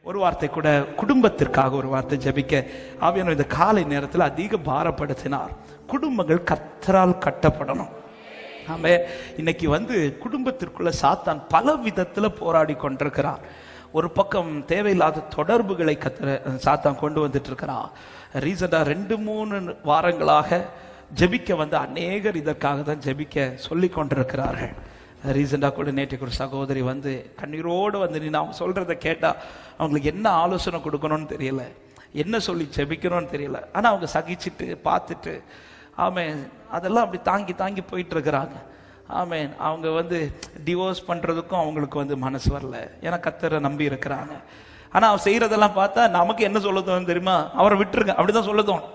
ஒரு வார்த்தை கூட குடும்பத்திற்காக ஒரு வார்த்தை ஜெபிக்க ஆவியானவர் இந்த காலை நேரத்தில் அதிக பாரப்படுத்தினார். குடும்பங்கள் கர்த்தரால் கட்டப்படணும். ஆமே, இன்னைக்கு குடும்பத்திற்குள்ள சாத்தான் பல விதத்துல போராடி கொண்டிருக்கிறான். ஒரு பக்கம் தேவையில்லாத தொடர்புகளை சாத்தான் கொண்டு வந்துட்டு இருக்கிறான். ரீசெண்டா 2-3 வாரங்களாக ஜெபிக்க அநேகர் இதற்காக தான் ஜெபிக்க சொல்லி கொண்டிருக்கிறார்கள். ரீசெண்டா கூட நேற்றுக்கு ஒரு சகோதரி கண்ணீரோடு நின்று அவங்க சொல்றதை கேட்டா அவங்களுக்கு என்ன ஆலோசனை கொடுக்கணும்னு தெரியல, என்ன சொல்லி ஜெபிக்கணும்னு தெரியல. ஆனா அவங்க சகிச்சுட்டு பார்த்துட்டு ஆமேன் அதெல்லாம் அப்படி தாங்கி தாங்கி போயிட்டு இருக்கிறாங்க. ஆமேன் அவங்க டிவோர்ஸ் பண்றதுக்கும் அவங்களுக்கு மனசு வரல. ஏன்னா கர்த்தரை நம்பி இருக்கிறாங்க. ஆனா அவர் செய்யறதெல்லாம் பார்த்தா நமக்கு என்ன சொல்ல தோணும் தெரியுமா? அவரை விட்டுருங்க அப்படிதான் சொல்ல தோணும்.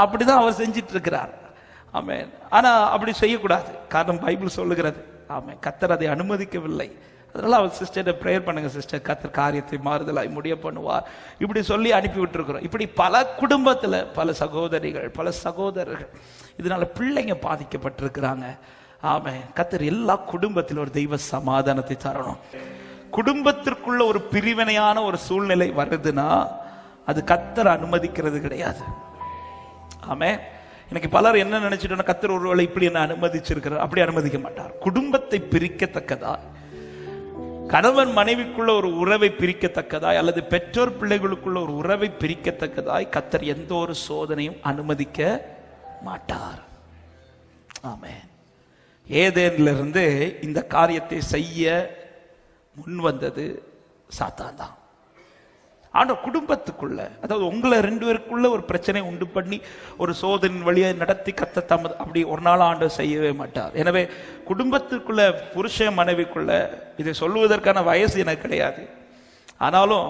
அப்படிதான் அவர் செஞ்சிட்டு இருக்கிறார். ஆமேன். ஆனா அப்படி செய்யக்கூடாது. காரணம் பைபிள் சொல்லுகிறது. ஆமேன், கர்த்தர் அதை அனுமதிக்கவில்லை. அதனால அவர் சிஸ்டர் ப்ரேயர் பண்ணுங்க சிஸ்டர், கர்த்தர் காரியத்தை மாறுதலாய் முடிய பண்ணுவார் இப்படி சொல்லி அனுப்பி விட்டுருக்கிறோம். இப்படி பல குடும்பத்துல பல சகோதரிகள் பல சகோதரர்கள் இதனால பிள்ளைங்க பாதிக்கப்பட்டிருக்கிறாங்க. ஆமேன், கர்த்தர் எல்லா குடும்பத்திலும் ஒரு தெய்வ சமாதானத்தை தரணும். குடும்பத்திற்குள்ள ஒரு பிரிவினையான ஒரு சூழ்நிலை வருதுன்னா அது கர்த்தர் அனுமதிக்கிறது கிடையாது. ஆமேன். இன்னைக்கு பலர் என்ன நினைச்சிட்டோம்னா கர்த்தர் ஒருவேளை இப்படி என்ன அனுமதிச்சிருக்கிறார். அப்படி அனுமதிக்க மாட்டார். குடும்பத்தை பிரிக்கத்தக்கதா, கணவன் மனைவிக்குள்ள ஒரு உறவை பிரிக்கத்தக்கதாய் அல்லது பெற்றோர் பிள்ளைகளுக்குள்ள ஒரு உறவை பிரிக்கத்தக்கதாய் கர்த்தர் எந்த ஒரு சோதனையும் அனுமதிக்க மாட்டார். ஆமென். ஏதேனிலிருந்து இந்த காரியத்தை செய்ய முன் வந்தது சாத்தான் தான். ஆனா குடும்பத்துக்குள்ள, அதாவது உங்களை 2 பேருக்குள்ள ஒரு பிரச்சனை உண்டு பண்ணி ஒரு சோதனையின் வழியை நடத்தி கத்த தமது அப்படி ஒரு நாள் ஆண்டவர் செய்யவே மாட்டார். எனவே குடும்பத்திற்குள்ள புருஷ மனைவிக்குள்ள இதை சொல்லுவதற்கான வயசு எனக்கு கிடையாது. ஆனாலும்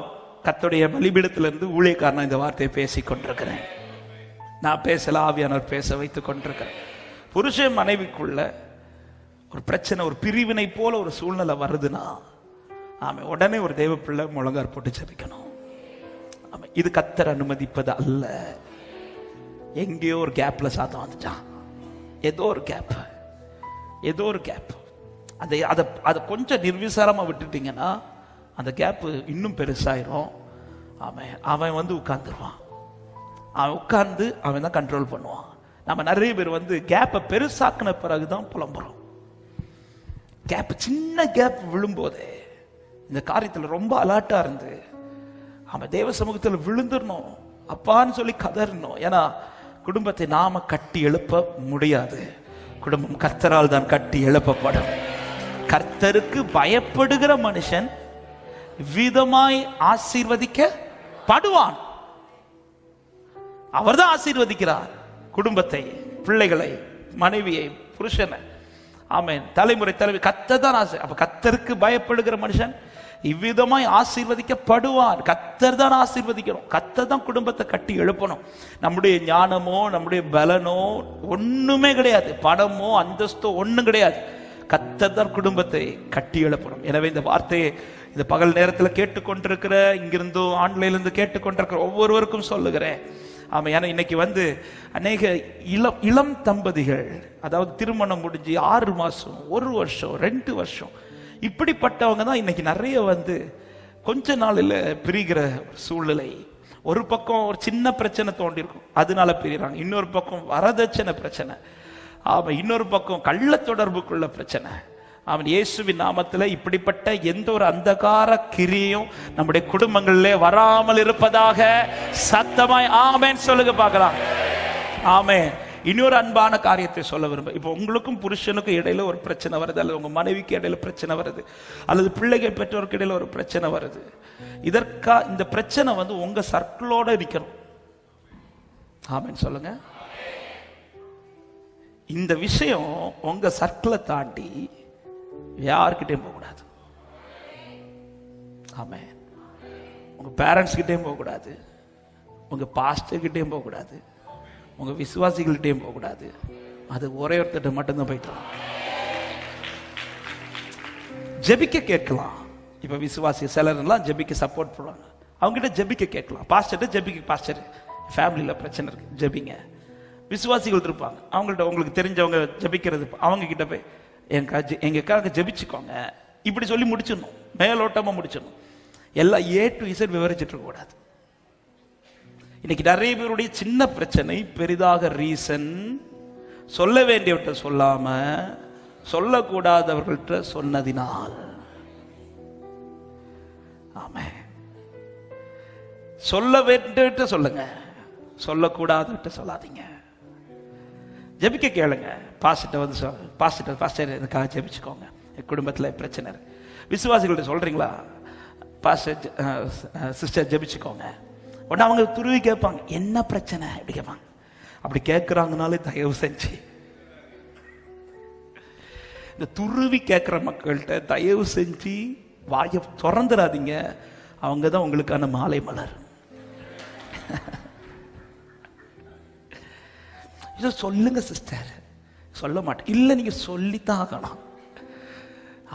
கர்த்தருடைய பலிபீடத்திலிருந்து ஊழியக்காரனா இந்த வார்த்தையை பேசிக் கொண்டிருக்கிறேன். நான் பேசல, ஆவியானவர் பேச வைத்துக் கொண்டிருக்கிறேன். புருஷ மனைவிக்குள்ள ஒரு பிரச்சனை, ஒரு பிரிவினை போல ஒரு சூழ்நிலை வருதுன்னா ஆமா உடனே ஒரு தெய்வ பிள்ளை முழங்கார் போட்டு ஜெபிக்கணும். இது கர்த்தர் அனுமதிப்பது அல்ல. எங்கேயோ ஒரு கேப்ல சாத்தான் வந்துட்டான். ஏதோ ஒரு கேப் அதை கொஞ்சம் நிர்விசாரமா விட்டுட்டீங்கன்னா அந்த கேப் இன்னும் பெருசாயிரும். அவன் உட்கார்ந்துருவான். அவன் உட்கார்ந்து அவன் தான் கண்ட்ரோல் பண்ணுவான். நம்ம நிறைய பேர் கேப்பை பெருசாக்குன பிறகுதான் புலம்புறோம். சின்ன கேப் விழும்போதே இந்த காரியத்துல ரொம்ப அலர்ட்டா இருந்து அவன் தேவ சமூகத்தில் விழுந்துடணும், அப்பான்னு சொல்லி கதறணும். ஏன்னா குடும்பத்தை நாம கட்டி எழுப்ப முடியாது. குடும்பம் கர்த்தரால் தான் கட்டி எழுப்பப்படும். கர்த்தருக்கு பயப்படுகிற மனுஷன் விதமாய் ஆசீர்வதிக்கப்படுவான். அவர்தான் ஆசீர்வதிக்கிறார் குடும்பத்தை, பிள்ளைகளை, மனைவியை, புருஷனை. ஆமென். தலைமுறை கர்த்தர் தான் அப்ப கர்த்தருக்கு பயப்படுகிற மனுஷன் இவ்விதமாய் ஆசீர்வதிக்கப்படுவான். கர்த்தர் தான் ஆசீர்வதிக்கணும். கர்த்தர் தான் குடும்பத்தை கட்டி எழுப்பணும். நம்முடைய ஞானமோ நம்முடைய பலனோ ஒண்ணுமே கிடையாது. பணமோ அந்தஸ்தோ ஒண்ணும் கிடையாது. கர்த்தர் தான் குடும்பத்தை கட்டி எழுப்பணும். எனவே இந்த வார்த்தையை இந்த பகல் நேரத்தில் கேட்டுக்கொண்டிருக்கிற, இங்கிருந்து ஆன்லைன்ல இருந்து கேட்டுக்கொண்டிருக்கிற ஒவ்வொருவருக்கும் சொல்லுகிறேன். ஆமா, ஏன்னா இன்னைக்கு அநேக இளம் தம்பதிகள், அதாவது திருமணம் முடிஞ்சு 6 மாசம் 1 வருஷம் 2 வருஷம் இப்படிப்பட்டவங்க தான் இன்னைக்கு நிறைய கொஞ்ச நாளில் பிரிகிற சூழ்நிலை. ஒரு பக்கம் ஒரு சின்ன பிரச்சனை தோண்டிருக்கும், அதனால பிரிகிறாங்க. இன்னொரு பக்கம் வரதட்சணை பிரச்சனை. ஆமா, இன்னொரு பக்கம் கள்ள தொடர்புக்குள்ள பிரச்சனை. அவன் இயேசுவின் நாமத்துல இப்படிப்பட்ட எந்த ஒரு அந்தகார கிரியும் நம்முடைய குடும்பங்களிலே வராமல் இருப்பதாக சத்தமாய் ஆமென் சொல்லுங்க பார்க்கலாம். ஆமென். இன்னொரு அன்பான காரியத்தை சொல்ல விரும்ப, இப்போ உங்களுக்கும் புருஷனுக்கும் இடையில ஒரு பிரச்சனை வருது, அல்லது உங்க மனைவிக்கு இடையில பிரச்சனை வருது, அல்லது பிள்ளைகள் பெற்றோருக்கு இடையில ஒரு பிரச்சனை வருது. இந்த பிரச்சனை உங்க சர்க்கிளோட இருக்கணும். ஆமென் சொல்லுங்க. இந்த விஷயம் உங்க சர்க்கிளை தாண்டி யாருக்கிட்டையும் போகக்கூடாது. ஆமென். உங்க பேரண்ட்ஸ் கிட்டையும் போகக்கூடாது, உங்க பாஸ்டர் கிட்டையும் போகக்கூடாது, உங்க விசுவாசிகள்கிட்டையும் போகக்கூடாது. அது ஒரே ஒருத்தட்ட மட்டும்தான் போயிட்டு ஜெபிக்க கேட்கலாம். இப்ப விசுவாசி சிலர்லாம் ஜெபிக்க சப்போர்ட் பண்ணுவாங்க, அவங்க கிட்ட ஜெபிக்க கேட்கலாம். பாஸ்டர் ஜெபிக்க, பாஸ்டர் ஃபேமிலியில பிரச்சனை இருக்கு ஜெபிங்க. விசுவாசிகள் இருப்பாங்க, அவங்கள்ட்ட உங்களுக்கு தெரிஞ்சவங்க ஜெபிக்கிறது, அவங்க கிட்ட போய் எங்கக்காக ஜெபிச்சுக்கோங்க இப்படி சொல்லி முடிச்சிடணும், மேலோட்டமா முடிச்சிடணும். எல்லாம் A to Z விவரிச்சுட்டு இருக்க கூடாது. இன்னைக்கு நிறைய பேருடைய சின்ன பிரச்சனை பெரிதாக ரீசன் சொல்ல வேண்டியவற்றை சொல்லாம சொல்லக்கூடாதவர்கள்ட்ட சொன்னதினால். ஆமே, சொல்ல வேண்டியவற்றை சொல்லுங்க, சொல்லக்கூடாதவற்றை சொல்லாதீங்க. ஜெபிக்க கேளுங்க. பாஸ்டர் இதுக்காக ஜெபிச்சுக்கோங்க, குடும்பத்தில் பிரச்சனை இருக்கு. விசுவாசிகள்கிட்ட சொல்றீங்களா, பாஸ்டர் சிஸ்டர் ஜெபிச்சுக்கோங்க. உடனே அவங்க துருவி கேட்பாங்க, என்ன பிரச்சனை அப்படி கேட்பாங்க. அப்படி கேட்கிறாங்கனாலே தயவு செஞ்சு இந்த துருவி கேட்கிற மக்கள்கிட்ட தயவு செஞ்சு வாயை திறந்துடாதீங்க. அவங்க தான் உங்களுக்கான மாலை மலர். இதை சொல்லுங்க சிஸ்டர். சொல்ல மாட்டேன், இல்லை நீங்க சொல்லித்தான் ஆகணும்.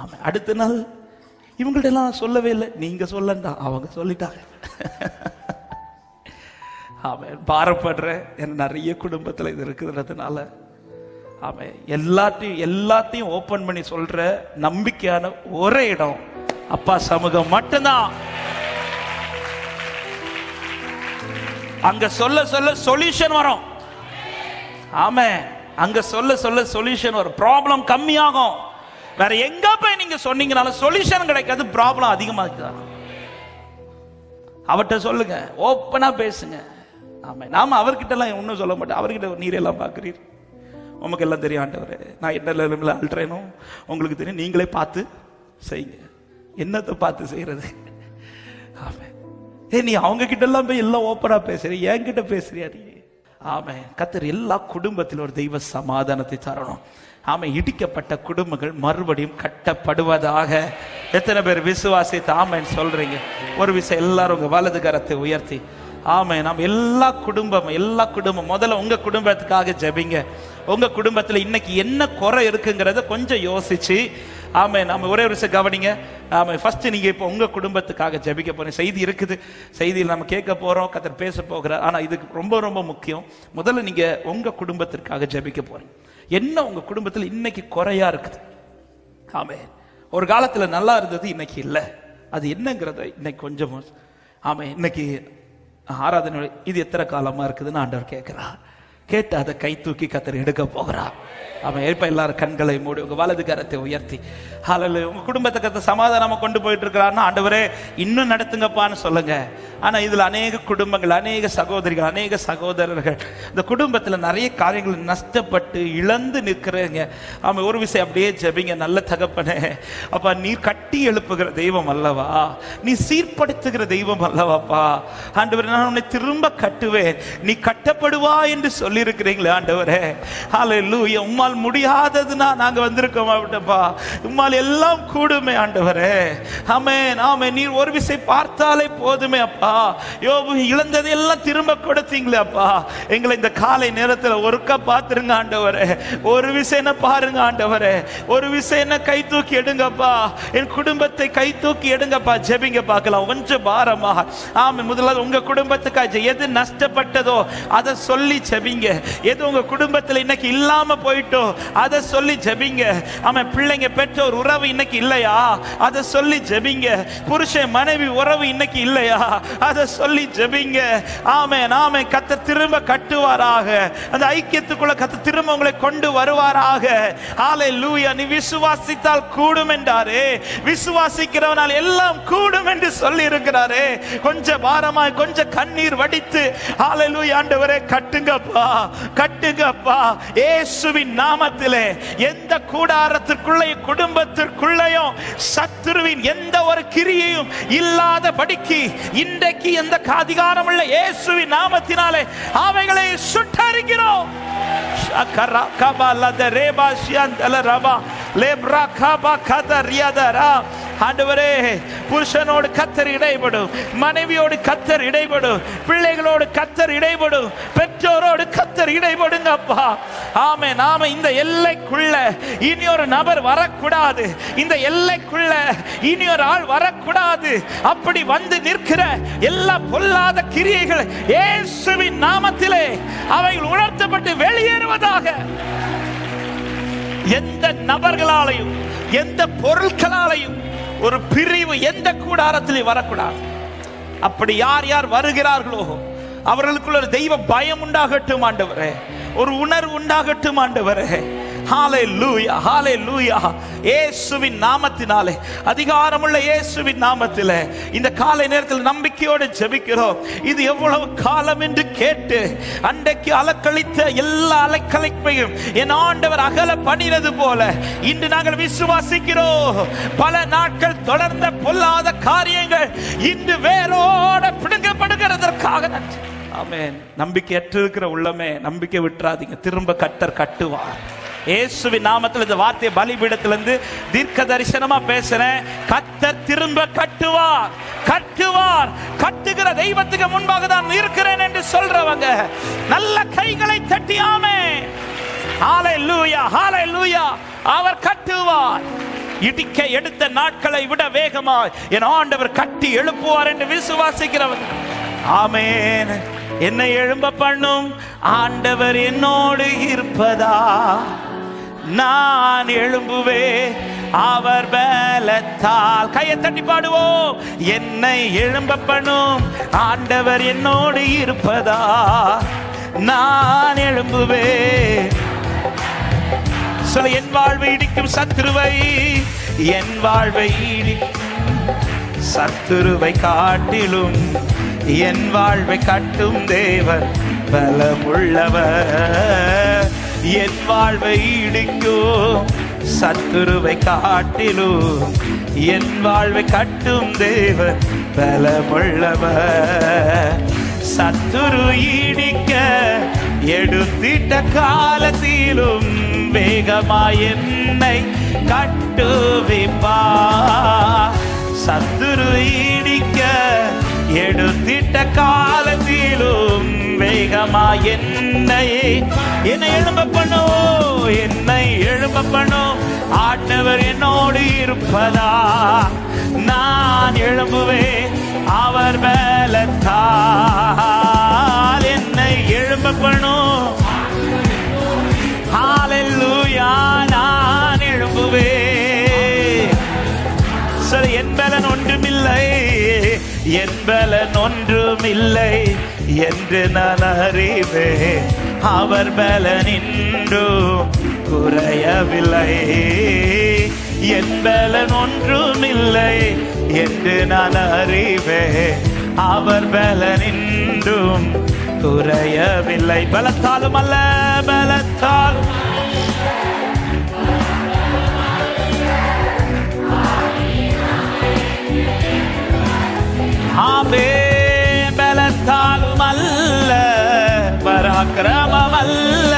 ஆமா, அடுத்த நாள் இவங்கள்ட்ட எல்லாம் சொல்லவே இல்லை, நீங்க சொல்லண்டா, அவங்க சொல்லிட்டாங்க. ஆமாம், பாரப்படுற நிறைய குடும்பத்தில் இது இருக்குதுன்றதுனால ஆமாம், எல்லாத்தையும் ஓபன் பண்ணி சொல்ற நம்பிக்கையான ஒரே இடம் அப்பா சமூகம் மட்டும்தான். அங்க சொல்ல சொல்ல சொல்யூஷன் வரும். ஆமா, அங்க சொல்ல சொல்ல சொல்யூஷன் வரும். ப்ராப்ளம் கம்மியாகும். வேற எங்க போய் நீங்க சொன்னீங்கனாலும் சொல்யூஷன் கிடைக்காது, ப்ராப்ளம் அதிகமாகுது. அவர்கிட்ட சொல்லுங்க, ஓப்பனா பேசுங்க. ஆமா, நாம அவர்கிட்ட எல்லாம் ஒன்றும் சொல்ல மாட்டேன். அவர்கிட்ட நீரெல்லாம் பார்க்குறீர், உமக்கு எல்லாம் தெரியும் ஆண்டவரே, நான் என்ன லெவலில் அல்றேனோ உங்களுக்கு தெரியும், நீங்களே பார்த்து செய்யுங்க. என்னத்தை பார்த்து செய்யறது? ஆமா, நீ அவங்க கிட்ட எல்லாம் போய் எல்லாம் ஓப்பனா பேசுறீ, என்கிட்ட பேசுறியா நீ? ஆமா, கர்த்தர் எல்லா குடும்பத்திலும் ஒரு தெய்வ சமாதானத்தை தரணும். ஆமா, இடிக்கப்பட்ட குடும்பங்கள் மறுபடியும் கட்டப்படுவதாக. எத்தனை பேர் விசுவாசித்து ஆமென் சொல்றீங்க? ஒரு விஷயம், எல்லாரும் உங்க வலது கரத்தை உயர்த்தி ஆமே, நாம் எல்லா குடும்பம் முதல்ல உங்க குடும்பத்துக்காக ஜெபிங்க. உங்க குடும்பத்தில் இன்னைக்கு என்ன குறை இருக்குங்கிறத கொஞ்சம் யோசிச்சு ஆமே, நம்ம ஒரே ஒரு விஷயம் கவனிங்க. ஆமா, ஃபர்ஸ்ட் நீங்க இப்போ உங்க குடும்பத்துக்காக ஜெபிக்க போறீங்க. செய்தி இருக்குது, செய்தியில் நம்ம கேட்க போறோம், கர்த்தர் பேச போகிறார். ஆனா இதுக்கு ரொம்ப ரொம்ப முக்கியம், முதல்ல நீங்க உங்க குடும்பத்திற்காக ஜெபிக்க போறீங்க. என்ன உங்க குடும்பத்தில் இன்னைக்கு குறையா இருக்குது? ஆமே, ஒரு காலத்துல நல்லா இருந்தது, இன்னைக்கு இல்லை. அது என்னங்கிறத இன்னைக்கு கொஞ்சம் ஆமே, இன்னைக்கு ஆராதனை இது எத்தனை காலமா இருக்குதுன்னு ஆண்டவர் கேட்கிறார். கேட்டு அதை கை தூக்கி கர்த்தர் எடுக்க போகிறார். அவன் எப்ப எல்லாரும் கண்களை மூடி உங்க வலது கரத்தை உயர்த்தி ஹல்லேலூயா, உங்க குடும்பத்தை கர்த்தர் சமாதானமா கொண்டு போயிட்டு இருக்கிறாருன்னா ஆண்டவரே இன்னும் நடத்துங்கப்பான்னு சொல்லுங்க. ஆனா இதுல அநேக குடும்பங்கள், அநேக சகோதரிகள், அநேக சகோதரர்கள் இந்த குடும்பத்துல நிறைய காரியங்கள் நஷ்டப்பட்டு இழந்து நிற்கிறீங்க. ஆமா, ஒரு விஷயம் அப்படியே ஜெபிங்க. நல்ல தகப்பனே, அப்பா நீர் கட்டி எழுப்புகிற தெய்வம் அல்லவா, நீ சீர்படுத்துகிற தெய்வம் அல்லவாப்பா. ஆண்டவரே, நான் உன்னை திரும்ப கட்டுவேன், நீ கட்டப்படுவா என்று சொல்லி இருக்கிறீங்களே ஆண்டவரே. ஹல்லேலூயா, உம்மால் முடியாததுன்னா நாங்க வந்திருக்கோம் அப்படிப்பா. உம்மால் எல்லாம் கூடுமே ஆண்டவரே. ஆமென் ஆமென். நீர் ஒரு விஷயம் பார்த்தாலே போதுமே அப்பா. யோபு இழந்ததை எல்லாம் திரும்ப கொடுத்தீங்களே அப்பா. எங்களை இந்த காலை நேரத்தில் ஒருக்கா பார்த்துருங்க ஆண்டவரே. ஒரு விஷயம் பாருங்க ஆண்டவரே, ஒரு விஷயம் கை தூக்கி எடுங்கப்பா. என் குடும்பத்தை கை தூக்கி எடுங்கப்பா. ஜெபிங்க பார்க்கலாம் கொஞ்சம் பாரமா. ஆமென். முதல்ல உங்க குடும்பத்துக்காக எது நஷ்டப்பட்டதோ அதை சொல்லி ஜெபிங்க. எது உங்க குடும்பத்தில் இன்னைக்கு இல்லாம போயிட்டோ அதை சொல்லி ஜெபிங்க. ஆமென். பிள்ளைங்க பெற்றோர் உறவு இன்னைக்கு இல்லையா, அதை சொல்லி ஜெபிங்க. புருஷன் மனைவி உறவு இன்னைக்கு இல்லையா, அதை சொல்லி ஜெபிங்க. ஆமென் ஆமென். கர்த்தர் திரும்ப கட்டுவாராக. அந்த ஐக்கியத்துக்குள்ள கர்த்தர் திரும்ப உங்களை கொண்டு வருவாராக. ஹல்லேலூயா. நீ விசுவாசித்தால் கூடும் என்றாரே, விசுவாசிக்கிறவனால் எல்லாம் கூடும் என்று சொல்லி இருக்கிறாரே. கொஞ்சம் பாரமாய் கொஞ்சம் கண்ணீர் வடித்து ஹல்லேலூயா ஆண்டவரே கட்டுங்கப்பா, கட்டுங்கப்பா. இயேசுவின் நாமத்திலே எந்த கூடாரத்திற்குள்ளே குடும்பத்திற்குள்ளேயும் சத்துருவின் எந்த ஒரு கிரியையும் இல்லாதபடிக்கு இன்றைக்கு எந்த அதிகாரம் உள்ள இயேசுவின் நாமத்தினாலே அவைகளை சுட்டரிக்கிறோம். ஷக்கரா கபாலத ரேபாஷியந்தல ரபா லேப்ரா கபா கதரியாதரா. ஆண்டவரே, புருஷனோடு கர்த்தர் இடைபடும், மனைவியோடு கர்த்தர் இடைபடும், பிள்ளைகளோடு கர்த்தர் இடைபடும், பெற்றோரோடு கர்த்தர் இடைபடுங்க அப்பா. ஆமே நாம இந்த எல்லைக்குள்ள இனி ஒரு நபர் வரக்கூடாது, இந்த எல்லைக்குள்ள இனி ஒரு ஆள் வரக்கூடாது. அப்படி வந்து நிற்கிற எல்லா பொல்லாத கிரியைகள் இயேசுவின் நாமத்திலே அவைகள் உணர்த்தப்பட்டு வெளியேறுவதாக. எந்த நபர்களாலையும் எந்த பொருட்களாலையும் ஒரு பிரிவு எந்த கூடாரத்திலே வரக்கூடாது. அப்படி யார் யார் வருகிறார்களோ அவர்களுக்குள்ள ஒரு தெய்வ பயம் உண்டாகட்டும் ஆண்டவரே, ஒரு உணர்வு உண்டாகட்டும் ஆண்டவரே. ஹல்லேலூயா, ஹல்லேலூயா. இயேசுவின் நாமத்தினாலே, அதிகாரமுள்ள இயேசுவின் நாமத்திலே இந்த காலை நேரத்தில் நம்பிக்கையோடு ஜெபிக்கிறோம். இது எவ்வளவு காலம் என்று கேட்டு அன்றைக்கு அலக்களித்த எல்லா அலக்கழிப்பையும் என் ஆண்டவர் அகல பண்ணினது போல இன்று நாங்கள் விசுவாசிக்கிறோம். பல நாட்கள் தொடர்ந்த பொல்லாத காரியங்கள் இன்று வேரோட பிடுங்கப்படுகிறதற்காக நன்றி. ஆமென். நம்பிக்கையற்று இருக்கிற உள்ளமே நம்பிக்கை விட்டுறாதீங்க. திரும்ப கர்த்தர் கட்டுவார். இயேசுவின் நாமத்தில் இந்த வார்த்தையை பலிபீடத்திலிருந்து தீர்க்க தரிசனமா பேசுறேன். கர்த்தர் திரும்ப கட்டுவார், கட்டுவார். கட்டுகிற தெய்வத்துக்கு முன்பாக தான் இருக்கிறேன் என்று சொல்றவங்க நல்ல கைகளை தட்டி ஆமென். ஹல்லேலூயா, ஹல்லேலூயா. அவர் கட்டுவார். இடிக்க எடுத்த நாட்களை விட வேகமாய் என் ஆண்டவர் கட்டி எழுப்புவார் என்று விசுவாசிக்கிறவர் ஆமென். என்னை எழும்ப பண்ணும் ஆண்டவர் என்னோடு இருப்பதா, நான் எழும்புவே அவர் பலத்தால். கையை தட்டி பாடுவோம். என்னை எழும்ப பண்ணும் ஆண்டவர் என்னோடு இருப்பதா, நான் எழும்புவே. சொல்ல, என் வாழ்வை இடிக்கும் சத்துருவை, என் வாழ்வை இடிக்கும் சத்துருவை காட்டிலும் என் வாழ்வை கட்டும் தேவன் பலமுள்ளவர். என் வாழ்வை இடிக்கும் சத்துருவை காட்டிலும் என் வாழ்வை கட்டும் தேவன் பலமுள்ளவர். சத்துரு இடிக்க எடுத்திட்ட காலத்திலும் வேகமாய் என்னை கட்டுவிப்பார். சத்துரு இடிக்க எடுத்திட்ட காலத்திலும் வேகமாய் என்னை எழும்ப பண்ணும், என்னை எழும்ப பண்ணும் ஆண்டவர் என்னோடு இருப்பதா, நான் எழும்புவேன் அவர் பலத்தால். என்னை எழும்ப பண்ணும். ஹல்லேலூயா, நான் எழும்புவேன். சரி, என் பலன் ஒன்றுமில்லை, என் பலன் ஒன்றுமில்லை என்று நான் அறிவேன். அவர் பலன் இன்றும் குறையவில்லை. என் பலன் ஒன்றுமில்லை என்று நான் அறிவேன். அவர் பலன் இன்றும் குறையவில்லை. பலத்தாலும் அல்ல, பலத்தால் ஆமென். பலத்தாலும் அல்ல, பராக்கிரமம் அல்ல.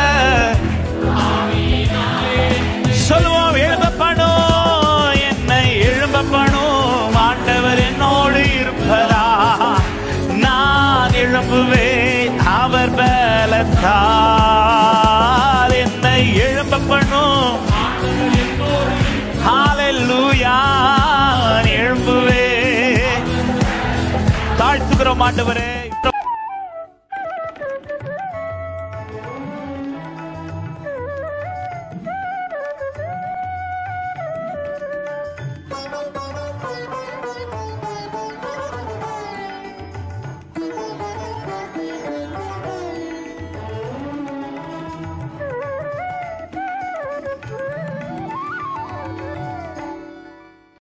சொல்லுவோம், எழும்ப பண்ணும், என்னை எழும்ப பண்ணும் ஆண்டவர் என்னோடு இருப்பதா, நான் எழும்புவேன் அவர் பலத்தால். என்னை எழும்ப பண்ணும். ஹல்லேலூயா, எழும்புவேன். தாழ்த்துகிறோம் ஆண்டவரே.